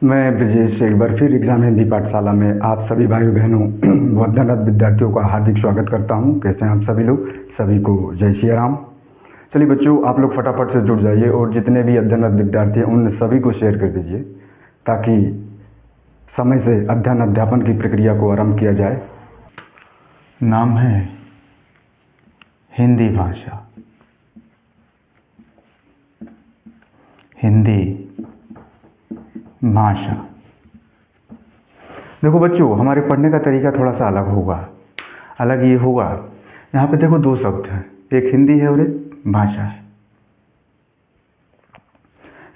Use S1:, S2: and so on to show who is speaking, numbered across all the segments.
S1: मैं ब्रजेश एक बार फिर एग्ज़ाम हिंदी पाठशाला में आप सभी भाई बहनों व अध्ययनरत विद्यार्थियों का हार्दिक स्वागत करता हूं। कैसे हैं आप सभी लोग? सभी को जय श्री राम। चलिए बच्चों, आप लोग फटाफट से जुड़ जाइए और जितने भी अध्ययनरत विद्यार्थी हैं उन सभी को शेयर कर दीजिए ताकि समय से अध्ययन अध्यापन की प्रक्रिया को आरंभ किया जाए।
S2: नाम है हिंदी भाषा। हिंदी भाषा। देखो बच्चों, हमारे पढ़ने का तरीका थोड़ा सा अलग होगा। अलग ये होगा, यहाँ पे देखो दो शब्द हैं, एक हिंदी है और एक भाषा है।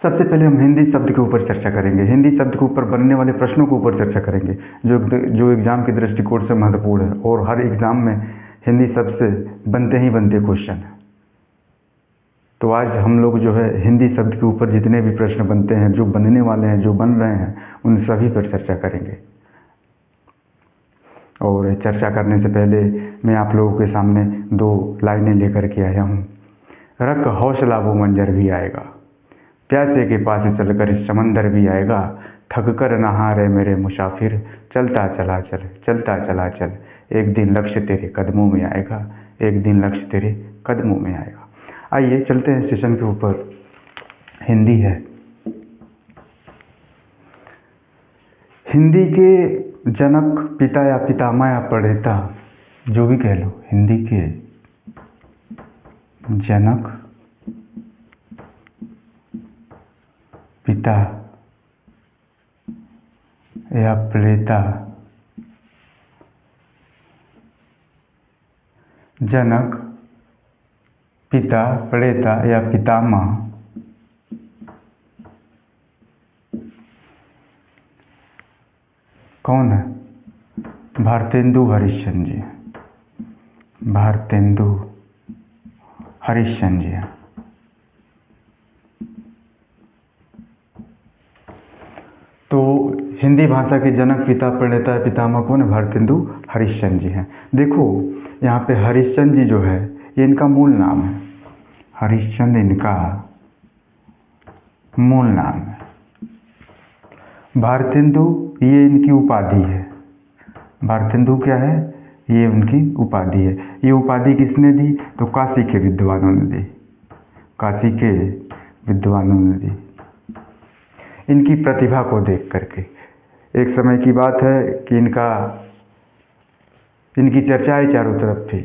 S2: सबसे पहले हम हिंदी शब्द के ऊपर चर्चा करेंगे। हिंदी शब्द के ऊपर बनने वाले प्रश्नों के ऊपर चर्चा करेंगे जो एग्ज़ाम के दृष्टिकोण से महत्वपूर्ण है और हर एग्ज़ाम में हिंदी शब्द से बनते ही बनते क्वेश्चन हैं। तो आज हम लोग जो है हिंदी शब्द के ऊपर जितने भी प्रश्न बनते हैं, जो बनने वाले हैं, जो बन रहे हैं, उन सभी पर चर्चा करेंगे। और चर्चा करने से पहले मैं आप लोगों के सामने दो लाइनें लेकर के आया हूँ। रख हौसला वो मंजर भी आएगा, प्यासे के पास चलकर समंदर भी आएगा, थक कर ना हारे मेरे मुसाफिर, चलता चला चल, चलता चला चल, एक दिन लक्ष्य तेरे कदमों में आएगा, एक दिन लक्ष्य तेरे कदमों में आएगा। आइए चलते हैं सेशन के ऊपर। हिंदी है। हिंदी के जनक, पिता या पितामह या प्रणेता, जो भी कह लो, हिंदी के जनक, पिता या प्रणेता, जनक, पिता, प्रणेता या पितामह कौन है? भारतेंदु हरिश्चंद्र जी। भारतेंदु हरिश्चंद्र जी। तो हिंदी भाषा के जनक, पिता, प्रणेता या पितामह कौन है? भारतेंदु हरिश्चंद्र जी हैं। देखो यहाँ पे हरिश्चंद्र जी जो है ये इनका मूल नाम है। हरिश्चंद्र इनका मूल नाम है। भारतेंदु ये इनकी उपाधि है। भारतेंदु क्या है? ये उनकी उपाधि है। ये उपाधि किसने दी? तो काशी के विद्वानों ने दी। काशी के विद्वानों ने दी। इनकी प्रतिभा को देख करके एक समय की बात है कि इनकी चर्चाएं चारों तरफ थी।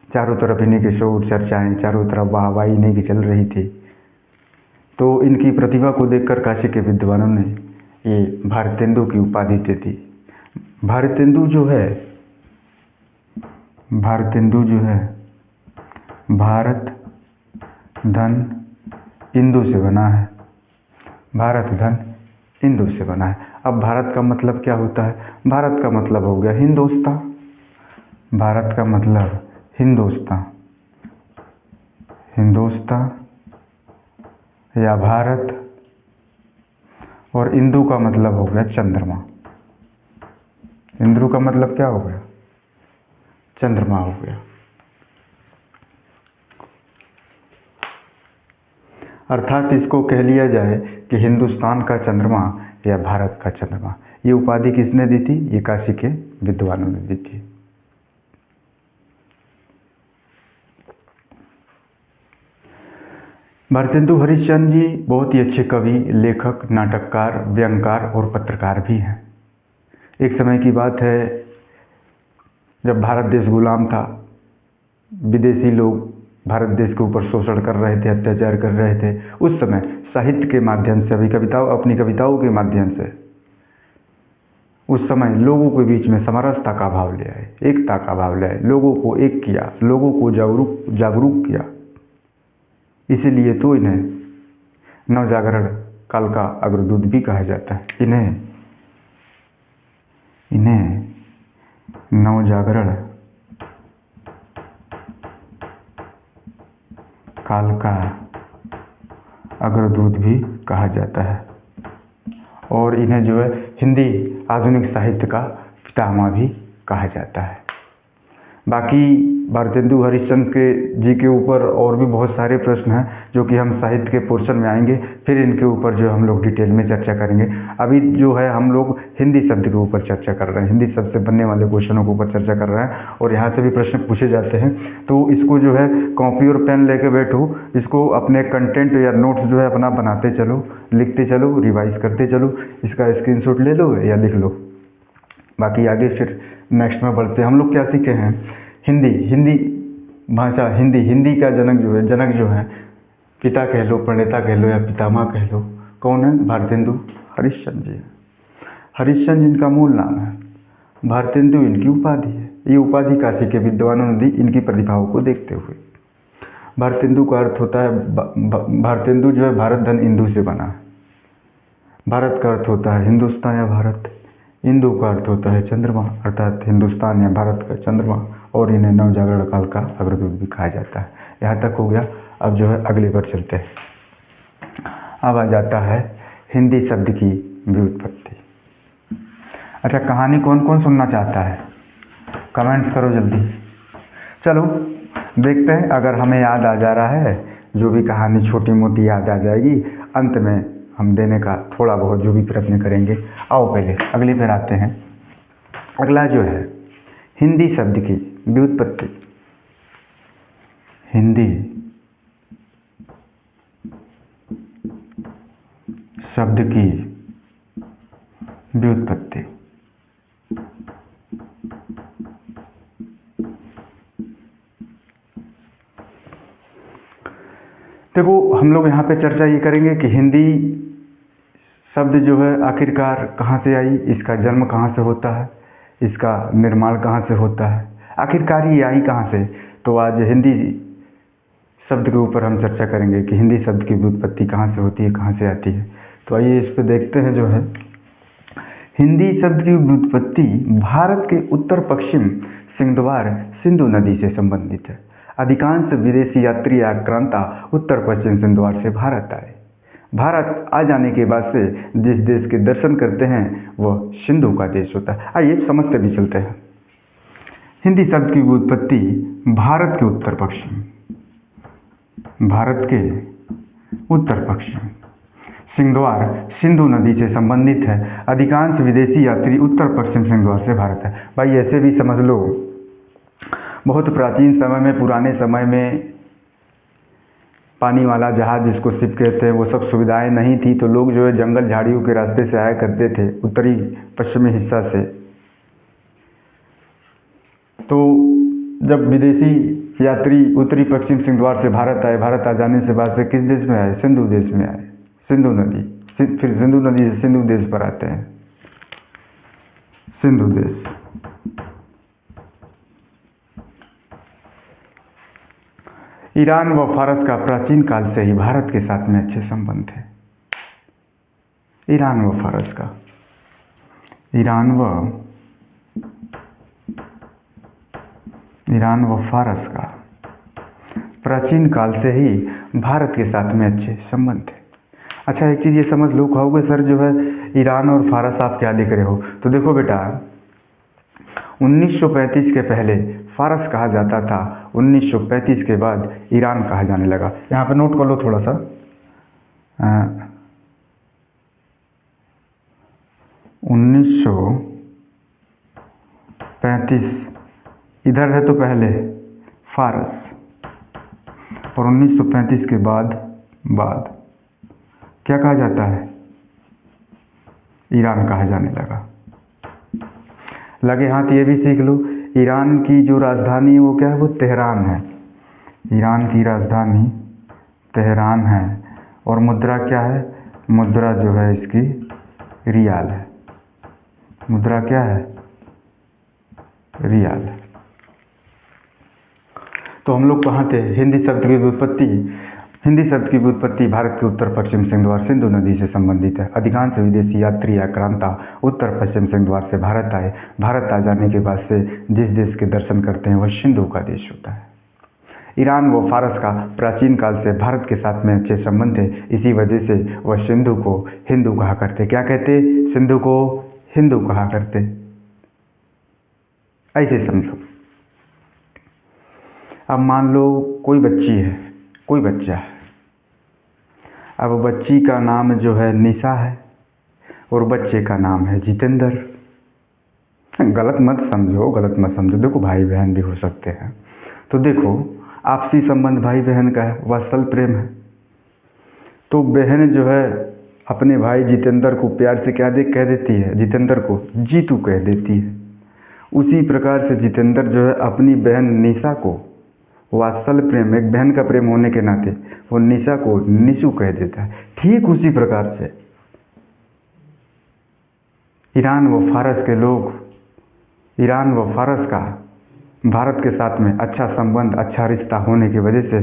S2: चारों तरफ इन्हीं के शोर, चर्चाएं, चारों तरफ वाहवाही इन्हीं की चल रही थी। तो इनकी प्रतिभा को देखकर काशी के विद्वानों ने ये भारतेंदु की उपाधि दे दी। भारतेंदु जो है भारत धन इंदु से बना है। भारत धन इंदु से बना है। अब भारत का मतलब क्या होता है? भारत का मतलब हो गया हिंदुस्तान। भारत का मतलब हिंदुस्तान, हिंदुस्तान या भारत, और इंदु का मतलब हो गया चंद्रमा। इंदु का मतलब क्या हो गया? चंद्रमा हो गया। अर्थात इसको कह लिया जाए कि हिंदुस्तान का चंद्रमा या भारत का चंद्रमा। ये उपाधि किसने दी थी? ये काशी के विद्वानों ने दी थी। भारतेंदु हरिश्चंद्र जी बहुत ही अच्छे कवि, लेखक, नाटककार, व्यंग्यकार और पत्रकार भी हैं। एक समय की बात है जब भारत देश गुलाम था, विदेशी लोग भारत देश के ऊपर शोषण कर रहे थे, अत्याचार कर रहे थे। उस समय साहित्य के माध्यम से, अपनी कविताओं के माध्यम से उस समय लोगों के बीच में समरसता का भाव ले आए, एकता का भाव ले आए, लोगों को एक किया, लोगों को जागरूक किया। इसीलिए तो इन्हें नवजागरण काल का अग्रदूत भी कहा जाता है। इन्हें नवजागरण काल का अग्रदूत भी कहा जाता है और इन्हें जो है हिंदी आधुनिक साहित्य का पितामह भी कहा जाता है। बाकी भारतेंदु हरिश्चंद्र के जी के ऊपर और भी बहुत सारे प्रश्न हैं जो कि हम साहित्य के पोर्शन में आएंगे, फिर इनके ऊपर जो हम लोग डिटेल में चर्चा करेंगे। अभी जो है हम लोग हिंदी शब्द के ऊपर चर्चा कर रहे हैं, हिंदी शब्द से बनने वाले क्वेश्चनों के ऊपर चर्चा कर रहे हैं और यहाँ से भी प्रश्न पूछे जाते हैं। तो इसको जो है कॉपी और पेन लेके बैठो, इसको अपने कंटेंट या नोट्स जो है अपना बनाते चलो, लिखते चलो, रिवाइज करते चलो, इसका स्क्रीनशॉट ले लो या लिख लो। बाकी आगे फिर नेक्स्ट में बढ़ते हैं। हम लोग क्या सीखे हैं? हिंदी भाषा, हिंदी का जनक जो है पिता कह लो, प्रणेता कह लो या पितामह कह लो, कौन है? भारतेंदु हरिश्चंद्र जी। हरिश्चंद्र इनका मूल नाम है, भारतेंदु इनकी उपाधि है। ये उपाधि काशी के विद्वानों ने दी इनकी प्रतिभाओं को देखते हुए। भारतेंदु का अर्थ होता है, भारतेंदु जो है भारत धन इंदु से बना है। भारत का अर्थ होता है हिंदुस्तान या भारत, इंदु का अर्थ होता है चंद्रमा, अर्थात हिंदुस्तान या भारत का चंद्रमा, और इन्हें नवजागरण काल का अग्रदूत भी कहा जाता है। यहाँ तक हो गया। अब जो है अगले पर चलते हैं। अब आ जाता है हिंदी शब्द की व्युत्पत्ति। अच्छा, कहानी कौन कौन सुनना चाहता है? कमेंट्स करो जल्दी। चलो देखते हैं, अगर हमें याद आ जा रहा है, जो भी कहानी छोटी मोटी याद आ जाएगी, अंत में हम देने का थोड़ा बहुत जो भी प्रयत्न करेंगे। आओ पहले अगली पर आते हैं। अगला जो है हिंदी शब्द की व्युत्पत्ति। हिंदी शब्द की व्युत्पत्ति। देखो, हम लोग यहाँ पे चर्चा ये करेंगे कि हिंदी शब्द जो है आखिरकार कहाँ से आई, इसका जन्म कहाँ से होता है, इसका निर्माण कहाँ से होता है, आखिरकार ये आई कहाँ से। तो आज हिंदी शब्द के ऊपर हम चर्चा करेंगे कि हिंदी शब्द की व्युत्पत्ति कहाँ से होती है, कहाँ से आती है। तो आइए इस पर देखते हैं। जो है हिंदी शब्द की व्युत्पत्ति भारत के उत्तर पश्चिम सिंहद्वार सिंधु नदी से संबंधित है। अधिकांश विदेशी यात्री आक्रांता उत्तर पश्चिम सिंहद्वार से भारत आए। भारत आ जाने के बाद से जिस देश के दर्शन करते हैं वह सिंधु का देश होता है। आइए समझते भी चलते हैं। हिंदी शब्द की व्युत्पत्ति भारत के उत्तर पश्चिम सिंहद्वार सिंधु नदी से संबंधित है। अधिकांश विदेशी यात्री उत्तर पश्चिम सिंहद्वार से भारत है। भाई ऐसे भी समझ लो, बहुत प्राचीन समय में, पुराने समय में पानी वाला जहाज जिसको शिप कहते हैं, वो सब सुविधाएं नहीं थी, तो लोग जो है जंगल झाड़ियों के रास्ते से आया करते थे, उत्तरी पश्चिमी हिस्सा से। तो जब विदेशी यात्री उत्तरी पश्चिम सिंहद्वार से भारत आए, भारत आ जाने से बाद से किस देश में आए? सिंधु देश में आए। सिंधु नदी, फिर सिंधु नदी से सिंधु देश पर आते हैं, सिंधु देश। ईरान व फारस का प्राचीन काल से ही भारत के साथ में अच्छे संबंध है। ईरान व फारस का प्राचीन काल से ही भारत के साथ में अच्छे संबंध है। अच्छा, एक चीज़ ये समझ लो, कहोगे सर जो है ईरान और फारस आप क्या लिख रहे हो? तो देखो बेटा, 1935 के पहले फारस कहा जाता था, 1935 के बाद ईरान कहा जाने लगा। यहाँ पे नोट कर लो थोड़ा सा। 1935 इधर है तो पहले फारस, और 1935 के बाद क्या कहा जाता है? ईरान कहा जाने लगा। लगे हाथ ये भी सीख लो, ईरान की जो राजधानी है वो क्या है? वो तेहरान है। ईरान की राजधानी तेहरान है। और मुद्रा क्या है? मुद्रा जो है इसकी रियाल है। मुद्रा क्या है? रियाल है। तो हम लोग कहाँ थे? हिंदी शब्द की व्युत्पत्ति भारत के उत्तर पश्चिम सिंहद्वार सिंधु नदी से संबंधित है। अधिकांश विदेशी यात्री आक्रांता उत्तर पश्चिम सिंहद्वार से भारत आए। भारत आ जाने के बाद से जिस देश के दर्शन करते हैं वह सिंधु का देश होता है। ईरान व फारस का प्राचीन काल से भारत के साथ में अच्छे संबंध थे। इसी वजह से वह सिंधु को हिंदू कहा करते। क्या कहते? सिंधु को हिंदू कहा करते। ऐसे समझो। अब मान लो कोई बच्ची है, कोई बच्चा है, अब बच्ची का नाम जो है निशा है और बच्चे का नाम है जितेंद्र। गलत मत समझो, गलत मत समझो, देखो भाई बहन भी हो सकते हैं। तो देखो आपसी संबंध भाई बहन का है, वात्सल प्रेम है। तो बहन जो है अपने भाई जितेंद्र को प्यार से क्या कह देती है, जितेंद्र को जीतू कह देती है। उसी प्रकार से जितेंद्र जो है अपनी बहन निशा को वात्सल प्रेम, एक बहन का प्रेम होने के नाते वो निशा को निशु कह देता है। ठीक उसी प्रकार से ईरान व फारस के लोग, ईरान व फारस का भारत के साथ में अच्छा संबंध, अच्छा रिश्ता होने की वजह से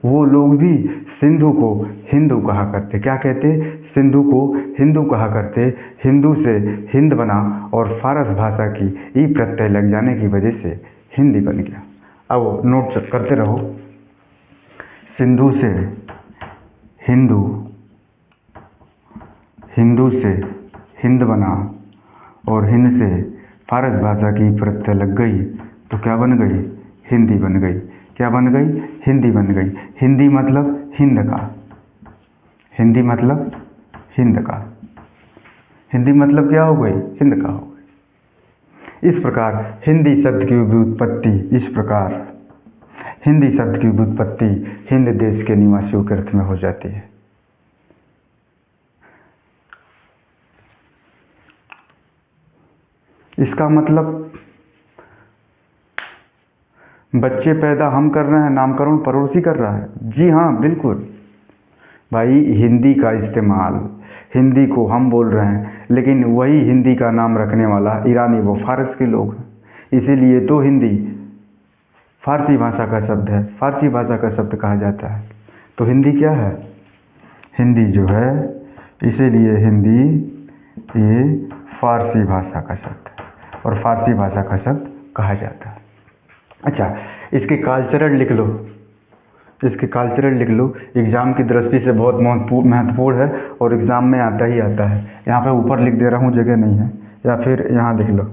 S2: वो लोग भी सिंधु को हिंदू कहा करते। क्या कहते? सिंधु को हिंदू कहा करते। हिंदू से हिंद बना और फारस भाषा की ई प्रत्यय लग जाने की वजह से हिंदी बन गया। अब नोट करते रहो। सिंधु से हिंदू, हिंदू से हिंद बना और हिंद से फारस भाषा की प्रत्यय लग गई तो क्या बन गई? हिंदी बन गई। क्या बन गई? हिंदी बन गई। हिंदी मतलब हिंद का, हिंदी मतलब हिंद का, हिंदी मतलब क्या हो गई? हिंद का हो गई। इस प्रकार हिंदी शब्द की व्युत्पत्ति, इस प्रकार हिंदी शब्द की व्युत्पत्ति हिंद देश के निवासियों के अर्थ में हो जाती है। इसका मतलब बच्चे पैदा हम कर रहे हैं, नामकरण पड़ोसी कर रहा है। जी हाँ, बिल्कुल भाई, हिंदी का इस्तेमाल, हिंदी को हम बोल रहे हैं, लेकिन वही हिंदी का नाम रखने वाला ईरानी व फारस के लोग हैं। इसीलिए तो हिंदी फारसी भाषा का शब्द है, फारसी भाषा का शब्द कहा जाता है। तो हिंदी क्या है? हिंदी जो है, इसीलिए हिंदी ये फारसी भाषा का शब्द है और फारसी भाषा का शब्द कहा जाता है। अच्छा, इसके कालचरण लिख लो, इसके कालचरण लिख लो। एग्ज़ाम की दृष्टि से बहुत महत्वपूर्ण है और एग्ज़ाम में आता ही आता है। यहाँ पे ऊपर लिख दे रहा हूँ, जगह नहीं है, या फिर यहाँ लिख लो।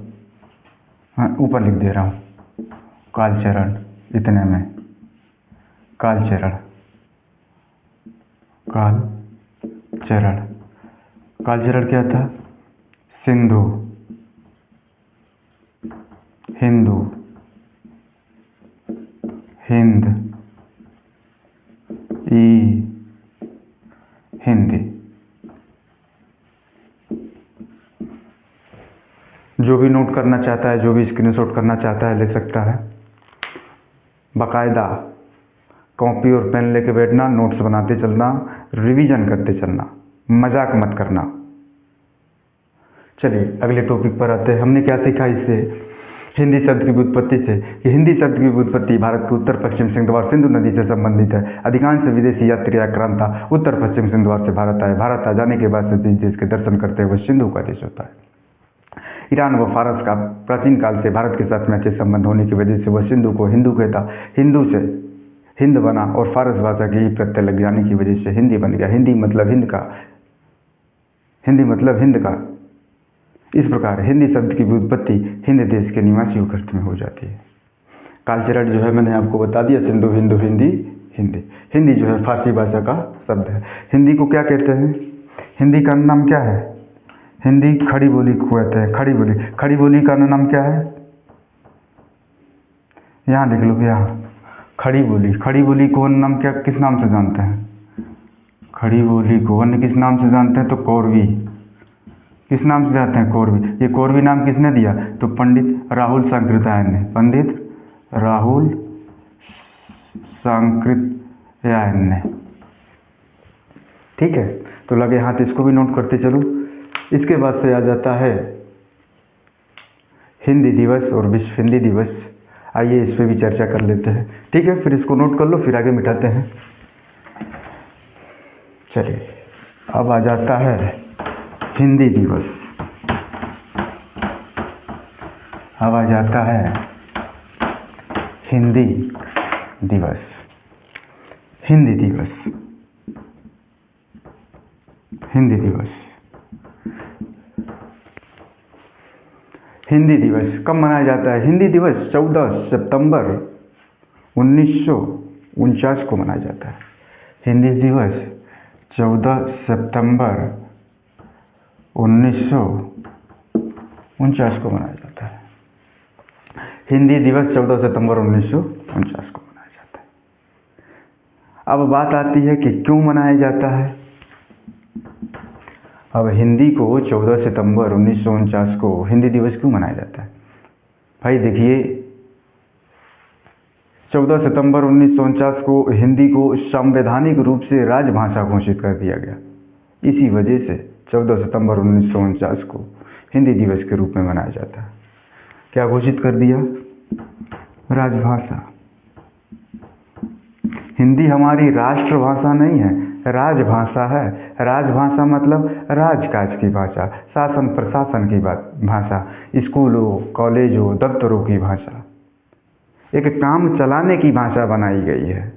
S2: हाँ, ऊपर लिख दे रहा हूँ कालचरण, इतने में कालचरण, कालचरण, कालचरण क्या था? सिंधु, हिंदू, हिंद, ई, हिंदी। जो भी नोट करना चाहता है, जो भी स्क्रीनशॉट करना चाहता है ले सकता है। बाकायदा कॉपी और पेन लेके बैठना, नोट्स बनाते चलना, रिवीजन करते चलना, मजाक मत करना। चलिए अगले टॉपिक पर आते हैं। हमने क्या सीखा इससे? हिंदी शब्द की व्युत्पत्ति से कि हिंदी शब्द की व्युत्पत्ति भारत के उत्तर पश्चिम सिंधुद्वार सिंधु नदी से संबंधित है। अधिकांश विदेशी यात्री आक्रांता उत्तर पश्चिम सिंधुद्वार से भारत आए। भारत आ जाने के बाद से इस देश के दर्शन करते हुए सिंधु का देश होता है। ईरान व फारस का प्राचीन काल से भारत के साथ में अच्छे संबंध होने की वजह से वह सिंधु को हिंदू कहता। हिंदू से हिंद बना और फारस भाषा की प्रत्यय लग जाने की वजह से हिंदी बन गया। हिंदी मतलब हिंद का, हिंदी मतलब हिंद का। इस प्रकार हिंदी शब्द की व्युत्पत्ति हिंद देश के निवासियों के अर्थ में हो जाती है। कालचरण जो है मैंने आपको बता दिया, सिंधु, हिंदू, हिंदी, हिंदी। हिंदी जो है फारसी भाषा का शब्द है। हिंदी को क्या कहते हैं? हिंदी का नाम क्या है? हिंदी खड़ी बोली को कहते हैं। खड़ी बोली, खड़ी बोली का नाम क्या है? यहाँ लिख लो, यहाँ खड़ी बोली। खड़ी बोली को अन्य नाम क्या, किस नाम से जानते हैं? खड़ी बोली को अन्य किस नाम से जानते हैं? तो कौरवी। किस नाम से जानते हैं? कौरवी। ये कौरवी नाम किसने दिया? तो पंडित राहुल सांकृत्यायन ने, पंडित राहुल सांकृत्यायन ने। ठीक है, तो लगे हाथ, इसको भी नोट करते चलो। इसके बाद से आ जाता है हिंदी दिवस और विश्व हिंदी दिवस। आइए इस पर भी चर्चा कर लेते हैं। ठीक है, फिर इसको नोट कर लो, फिर आगे मिटाते हैं। चलिए, अब आ जाता है हिंदी दिवस। अब आ जाता है हिंदी दिवस। हिंदी दिवस, हिंदी दिवस। हिंदी दिवस कब मनाया जाता है? हिंदी दिवस 14 सितंबर 1949 को मनाया जाता है। हिंदी दिवस 14 सितंबर 1949 को मनाया जाता है। हिंदी दिवस 14 सितंबर 1949 को मनाया जाता है। अब बात आती है कि क्यों मनाया जाता है। अब हिंदी को 14 सितंबर 1949 को हिंदी दिवस क्यों मनाया जाता है? भाई देखिए, 14 सितंबर 1949 को हिंदी को संवैधानिक रूप से राजभाषा घोषित कर दिया गया। इसी वजह से 14 सितंबर 1949 को हिंदी दिवस के रूप में मनाया जाता है। क्या घोषित कर दिया? राजभाषा। हिंदी हमारी राष्ट्रभाषा नहीं है, राजभाषा है। राजभाषा मतलब राजकाज की भाषा, शासन प्रशासन की भाषा, स्कूलों कॉलेजों दफ्तरों की भाषा, एक काम चलाने की भाषा बनाई गई है,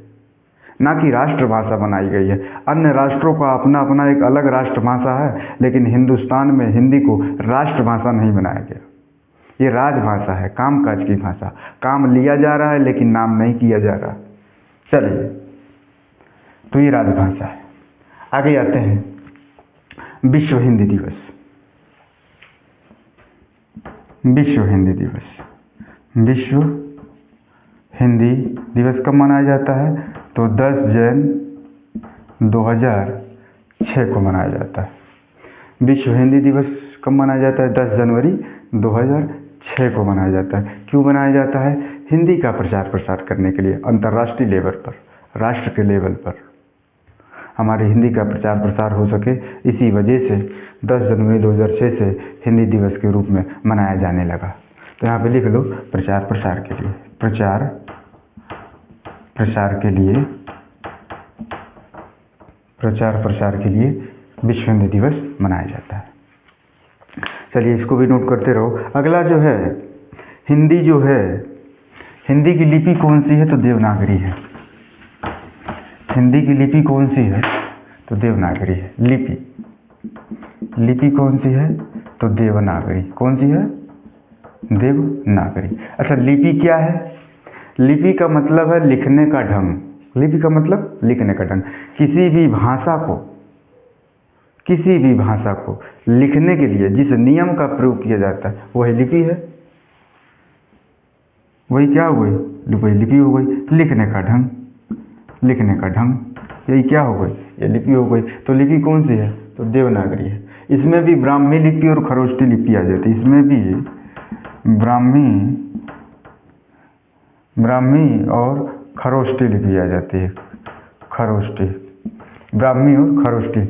S2: ना कि राष्ट्रभाषा बनाई गई है। अन्य राष्ट्रों का अपना अपना एक अलग राष्ट्रभाषा है, लेकिन हिंदुस्तान में हिंदी को राष्ट्रभाषा नहीं बनाया गया। ये राजभाषा है, कामकाज की भाषा। काम लिया जा रहा है लेकिन नाम नहीं किया जा रहा। चलिए, तो ये राजभाषा है। आगे आते हैं विश्व हिंदी दिवस। विश्व हिंदी दिवस, विश्व हिंदी दिवस कब मनाया जाता है? तो 10 जनवरी 2006 को मनाया जाता है। विश्व हिंदी दिवस कब मनाया जाता है? 10 जनवरी 2006 को मनाया जाता है। क्यों मनाया जाता है? हिंदी का प्रचार प्रसार करने के लिए अंतर्राष्ट्रीय लेवल पर, राष्ट्र के लेवल पर हमारी हिंदी का प्रचार प्रसार हो सके, इसी वजह से 10 जनवरी 2006 से हिंदी दिवस के रूप में मनाया जाने लगा। तो यहाँ पे लिख लो प्रचार प्रसार के लिए, प्रचार प्रसार के लिए, प्रचार प्रसार के लिए विश्व हिंदी दिवस मनाया जाता है। चलिए, इसको भी नोट करते रहो। अगला जो है हिंदी, जो है हिंदी की लिपि कौन सी है? तो देवनागरी है। हिंदी की लिपि कौन सी है? तो देवनागरी है। लिपि कौन सी है? तो देवनागरी। कौन सी है? देवनागरी। अच्छा, लिपि क्या है? लिपि का मतलब है लिखने का ढंग। लिपि का मतलब लिखने का ढंग। किसी भी भाषा को लिखने के लिए जिस नियम का प्रयोग किया जाता है वही लिपि है। वही क्या हो गई? वही लिपि हो गई। लिखने का ढंग, यही क्या हो गई? ये लिपि हो गई। तो लिपि कौन सी है? तो देवनागरी है। इसमें भी ब्राह्मी लिपि और खरोष्टी लिपि आ जाती है। इसमें भी ब्राह्मी और खरोष्टी लिपि आ जाती है। खरोष्टी, ब्राह्मी और खरोष्टी।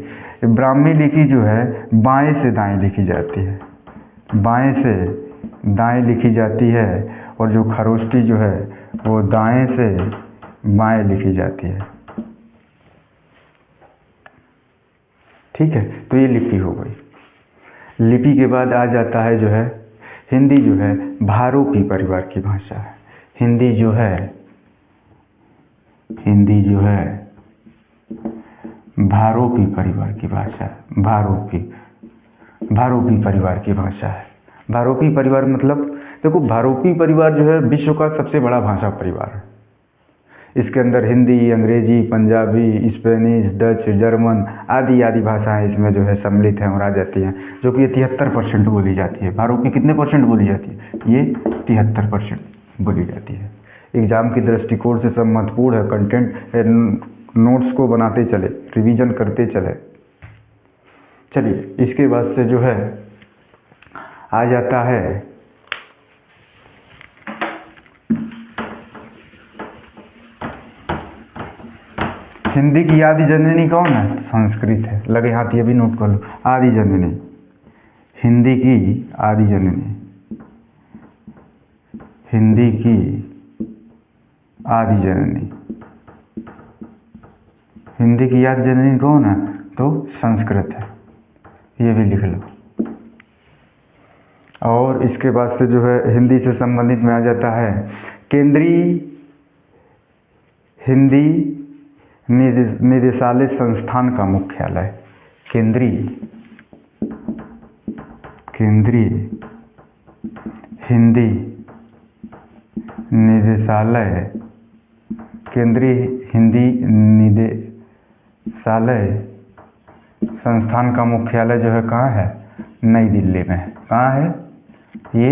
S2: ब्राह्मी लिपि जो है बाएं से दाएं लिखी जाती है, बाएं से दाएं लिखी जाती है, और जो खरोष्टी जो है वो दाएं से बाएं लिखी जाती है। ठीक है, तो ये लिपि हो गई। लिपि के बाद आ जाता है जो है हिंदी, जो है भारोपी परिवार की भाषा है। हिंदी जो है भारोपी परिवार की भाषा है। भारोपी परिवार की भाषा है। भारोपी परिवार मतलब, देखो, भारोपी परिवार जो है विश्व का सबसे बड़ा भाषा परिवार है। इसके अंदर हिंदी, अंग्रेजी, पंजाबी, स्पेनिश, डच, जर्मन आदि भाषाएं इसमें जो है सम्मिलित हैं और आ जाती हैं, जो कि 73% बोली जाती है। भारोपी कितने परसेंट बोली जाती है? ये 73% बोली जाती है। एग्ज़ाम की दृष्टिकोण से सब महत्वपूर्ण है। कंटेंट नोट्स को बनाते चले, रिवीजन करते चले। चलिए, इसके बाद से जो है आ जाता है हिंदी की आदि जननी कौन है? संस्कृत है। लगे हाथ, ये भी नोट कर लो। आदि जननी, हिंदी की आदि जननी, हिंदी की आदि जननी, हिंदी की आदि जननी कौन है? तो संस्कृत है। ये भी लिख लो। और इसके बाद से जो है हिंदी से संबंधित में आ जाता है केंद्रीय हिंदी निदेशालय संस्थान का मुख्यालय। केंद्रीय हिंदी निदेशालय केंद्रीय हिंदी निदेशालय संस्थान का मुख्यालय जो है कहाँ है? नई दिल्ली में। कहाँ है ये?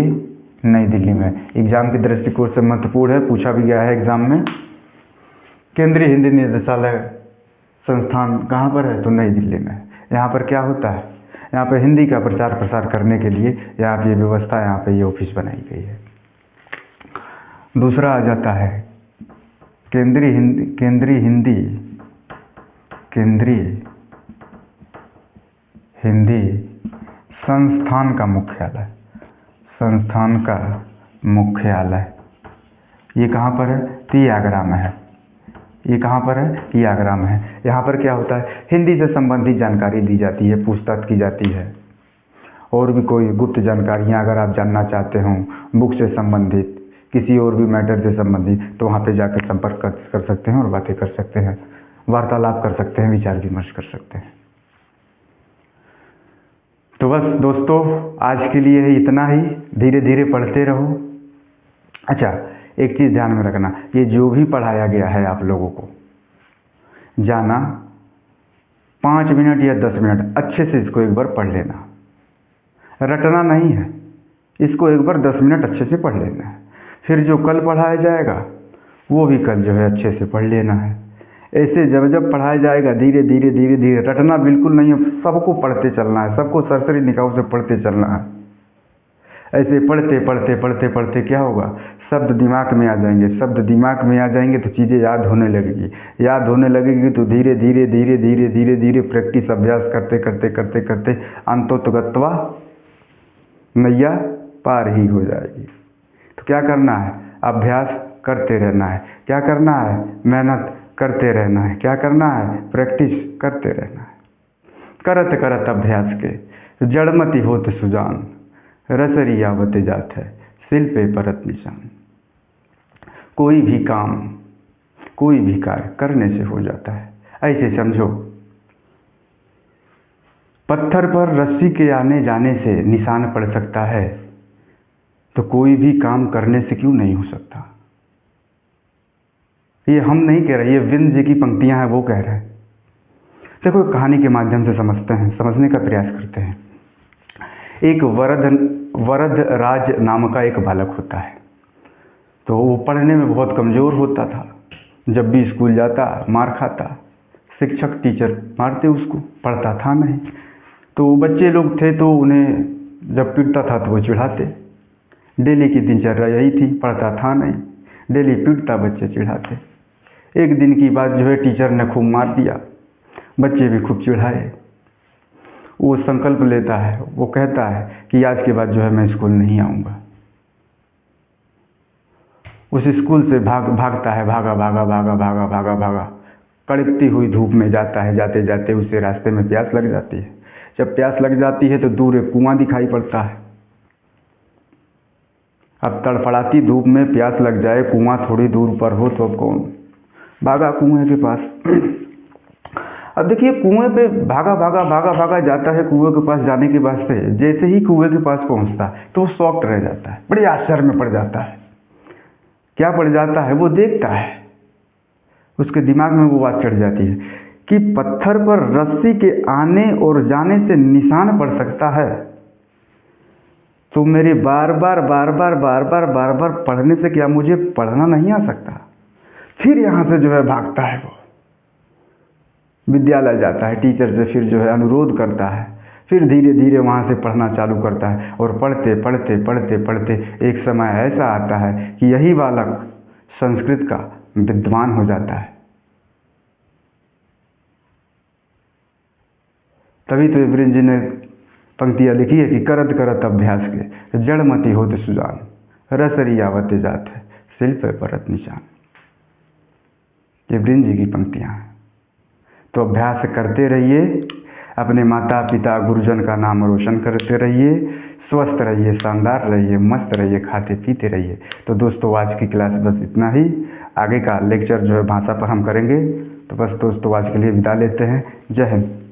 S2: नई दिल्ली में। एग्जाम के दृष्टिकोण से महत्वपूर्ण है, पूछा भी गया है एग्जाम में। केंद्रीय हिंदी निदेशालय संस्थान कहाँ पर है? तो नई दिल्ली में। यहाँ पर क्या होता है? यहाँ पर हिंदी का प्रचार प्रसार करने के लिए यहाँ पे ये व्यवस्था, यहाँ पे ये ऑफिस बनाई गई है। दूसरा आ जाता है केंद्रीय हिंदी संस्थान का मुख्यालय। संस्थान का मुख्यालय ये कहाँ पर है? तो ये आगरा में है। ये कहाँ पर है? ये आगरा में है। यहाँ पर क्या होता है? हिंदी से संबंधित जानकारी दी जाती है, पूछताछ की जाती है, और भी कोई गुप्त जानकारियाँ अगर आप जानना चाहते हो बुक से संबंधित, किसी और भी मैटर से संबंधित, तो वहाँ पे जाकर संपर्क कर सकते हैं और बातें कर सकते हैं, वार्तालाप कर सकते हैं, विचार विमर्श कर सकते हैं। तो बस दोस्तों, आज के लिए है इतना ही। धीरे धीरे पढ़ते रहो। अच्छा, एक चीज़ ध्यान में रखना, ये जो भी पढ़ाया गया है आप लोगों को जाना 5 मिनट या 10 मिनट अच्छे से इसको एक बार पढ़ लेना। रटना नहीं है, इसको एक बार 10 मिनट अच्छे से पढ़ लेना है। फिर जो कल पढ़ाया जाएगा वो भी कल जो है अच्छे से पढ़ लेना है। ऐसे जब जब पढ़ाया जाएगा धीरे धीरे धीरे धीरे, रटना बिल्कुल नहीं है, सबको पढ़ते चलना है, सबको सरसरी निगाहों से पढ़ते चलना है। ऐसे पढ़ते पढ़ते पढ़ते पढ़ते क्या होगा? शब्द दिमाग में आ जाएंगे। शब्द दिमाग में आ जाएंगे तो चीज़ें याद होने लगेगी। याद होने लगेगी तो धीरे धीरे धीरे धीरे धीरे धीरे प्रैक्टिस, अभ्यास करते करते करते करते अंतोतगत्वा नैया पार ही हो जाएगी। तो क्या करना है? अभ्यास करते रहना है। क्या करना है? मेहनत करते रहना है। क्या करना है? प्रैक्टिस करते रहना है। करत करत अभ्यास के जड़मति होत सुजान, रसरी आवत जात है सिल पे परत निशान। कोई भी काम, कोई भी कार्य करने से हो जाता है। ऐसे समझो, पत्थर पर रस्सी के आने जाने से निशान पड़ सकता है, तो कोई भी काम करने से क्यों नहीं हो सकता? ये हम नहीं कह रहे, ये विंद जी की पंक्तियां हैं, वो कह रहे हैं। देखो, कहानी के माध्यम से समझते हैं, समझने का प्रयास करते हैं। एक वरद नाम का एक बालक होता है। तो वो पढ़ने में बहुत कमज़ोर होता था। जब भी स्कूल जाता मार खाता, शिक्षक टीचर मारते उसको, पढ़ता था नहीं। तो बच्चे लोग थे तो उन्हें जब पीटता था तो वो चिढ़ाते। डेली की दिनचर्या यही थी, पढ़ता था नहीं, डेली पीटता, बच्चे चिढ़ाते। एक दिन की बात जो है, टीचर ने खूब मार दिया, बच्चे भी खूब चिढ़ाए। वो संकल्प लेता है, वो कहता है कि आज के बाद जो है मैं स्कूल नहीं आऊँगा। उस स्कूल से भागता है, भागा, कड़कती हुई धूप में जाता है। जाते जाते उसे रास्ते में प्यास लग जाती है। जब प्यास लग जाती है तो दूर एक कुआं दिखाई पड़ता है। अब तड़फड़ाती धूप में प्यास लग जाए, कुआं थोड़ी दूर पर हो तो अब कौन भागा कुएं के पास। अब देखिए, कुएं पे भागा जाता है। कुएं के पास जाने के बाद से जैसे ही कुएं के पास पहुंचता है तो वो शॉक्ड रह जाता है, बड़े आश्चर्य में पड़ जाता है। क्या पड़ जाता है? वो देखता है, उसके दिमाग में वो बात चढ़ जाती है कि पत्थर पर रस्सी के आने और जाने से निशान पड़ सकता है, तो मेरे बार बार पढ़ने से क्या मुझे पढ़ना नहीं आ सकता? फिर यहाँ से जो है भागता है, वो विद्यालय जाता है, टीचर से फिर जो है अनुरोध करता है, फिर धीरे धीरे वहाँ से पढ़ना चालू करता है। और पढ़ते पढ़ते पढ़ते पढ़ते एक समय ऐसा आता है कि यही बालक संस्कृत का विद्वान हो जाता है। तभी तो इब्रिन जी ने पंक्तियाँ लिखी है कि करत करत अभ्यास के जड़मति होत सुजान, रसरी आवत जात है सिल पे परत निशान। इब्रिन जी की पंक्तियाँ हैं। तो अभ्यास करते रहिए, अपने माता पिता गुरुजन का नाम रोशन करते रहिए, स्वस्थ रहिए, शानदार रहिए, मस्त रहिए, खाते पीते रहिए। तो दोस्तों, आज की क्लास बस इतना ही। आगे का लेक्चर जो है भाषा पर हम करेंगे। तो बस दोस्तों, आज के लिए विदा लेते हैं। जय हिंद।